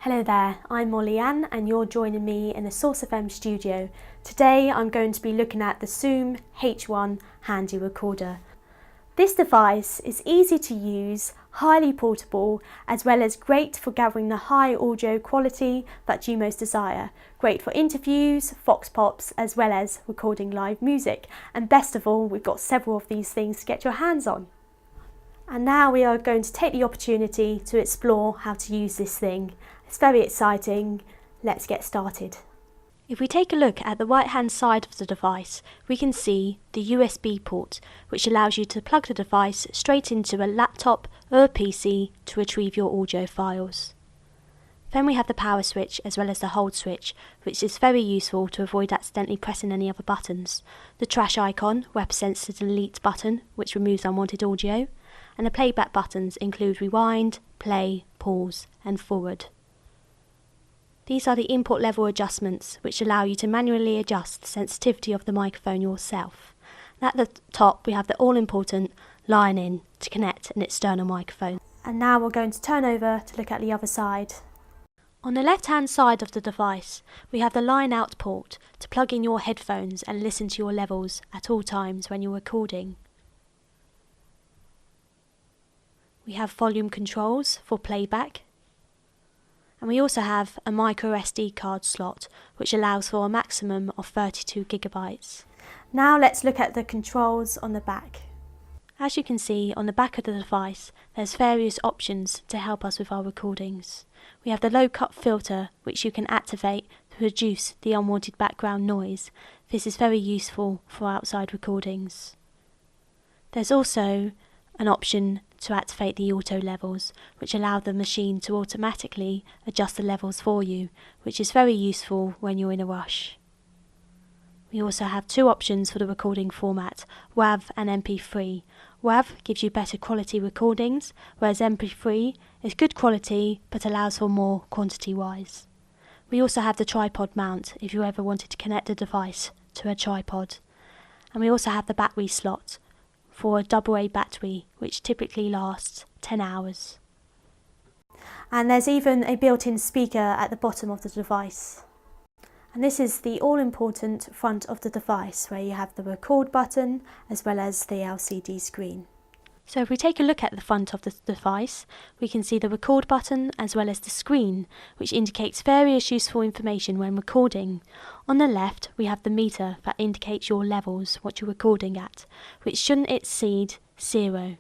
Hello there, I'm Mollie and you're joining me in the Source FM studio. Today I'm going to be looking at the Zoom H1 Handy Recorder. This device is easy to use, highly portable, as well as great for gathering the high audio quality that you most desire. Great for interviews, vox pops, as well as recording live music. And best of all, we've got several of these things to get your hands on. And now we are going to take the opportunity to explore how to use this thing. It's very exciting. Let's get started. If we take a look at the right hand side of the device, we can see the USB port, which allows you to plug the device straight into a laptop or a PC to retrieve your audio files. Then we have the power switch as well as the hold switch, which is very useful to avoid accidentally pressing any other buttons. The trash icon represents the delete button, which removes unwanted audio, and the playback buttons include rewind, play, pause and forward. These are the input level adjustments, which allow you to manually adjust the sensitivity of the microphone yourself. And at the top we have the all-important line in to connect an external microphone. And now we're going to turn over to look at the other side. On the left hand side of the device we have the line out port to plug in your headphones and listen to your levels at all times when you're recording. We have volume controls for playback. And we also have a micro SD card slot, which allows for a maximum of 32 gigabytes. Now let's look at the controls on the back. As you can see on the back of the device, there's various options to help us with our recordings. We have the low cut filter, which you can activate to reduce the unwanted background noise. This is very useful for outside recordings. There's also an option to activate the auto levels, which allow the machine to automatically adjust the levels for you, which is very useful when you're in a rush. We also have two options for the recording format, WAV and MP3. WAV gives you better quality recordings, whereas MP3 is good quality but allows for more quantity-wise. We also have the tripod mount if you ever wanted to connect the device to a tripod. And we also have the battery slot for a AA battery, which typically lasts 10 hours. And there's even a built-in speaker at the bottom of the device. And this is the all-important front of the device, where you have the record button as well as the LCD screen. So if we take a look at the front of the device, we can see the record button as well as the screen, which indicates various useful information when recording. On the left, we have the meter that indicates your levels, what you're recording at, which shouldn't exceed 0.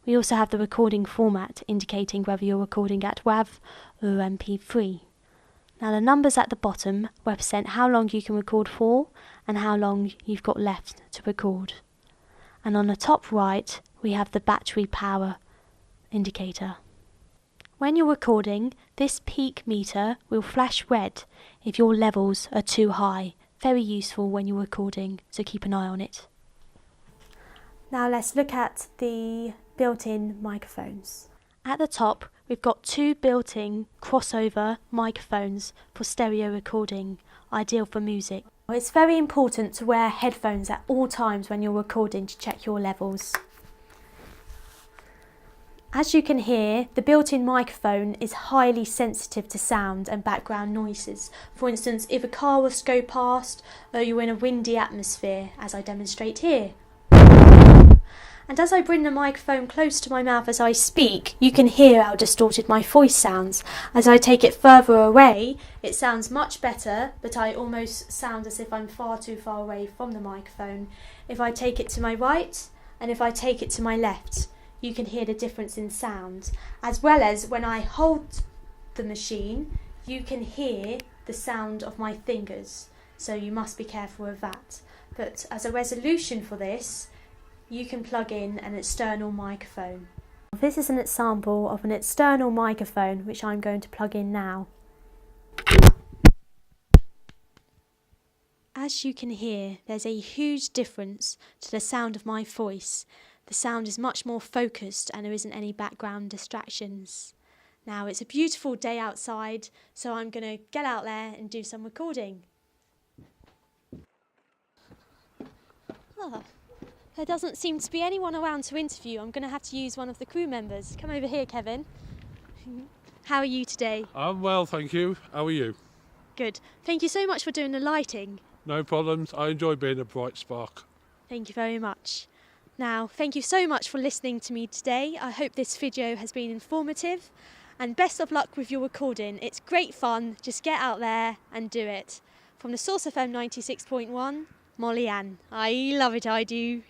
We also have the recording format, indicating whether you're recording at WAV or MP3. Now the numbers at the bottom represent how long you can record for and how long you've got left to record. And on the top right, we have the battery power indicator. When you're recording, this peak meter will flash red if your levels are too high. Very useful when you're recording, so keep an eye on it. Now let's look at the built-in microphones. At the top, we've got two built-in crossover microphones for stereo recording, ideal for music. It's very important to wear headphones at all times when you're recording to check your levels. As you can hear, the built-in microphone is highly sensitive to sound and background noises. For instance, if a car was to go past or you're in a windy atmosphere, as I demonstrate here. And as I bring the microphone close to my mouth as I speak, you can hear how distorted my voice sounds. As I take it further away, it sounds much better, but I almost sound as if I'm far too far away from the microphone. If I take it to my right, and if I take it to my left, you can hear the difference in sound. As well as when I hold the machine, you can hear the sound of my fingers. So you must be careful of that. But as a resolution for this, you can plug in an external microphone. This is an example of an external microphone which I'm going to plug in now. As you can hear, there's a huge difference to the sound of my voice. The sound is much more focused and there isn't any background distractions. Now it's a beautiful day outside, so I'm going to get out there and do some recording. There doesn't seem to be anyone around to interview. I'm going to have to use one of the crew members. Come over here, Kevin. How are you today? I'm well, thank you. How are you? Good. Thank you so much for doing the lighting. No problems. I enjoy being a bright spark. Thank you very much. Now, thank you so much for listening to me today. I hope this video has been informative, and best of luck with your recording. It's great fun. Just get out there and do it. From the Source FM 96.1, Mollie Ann. I love it, I do.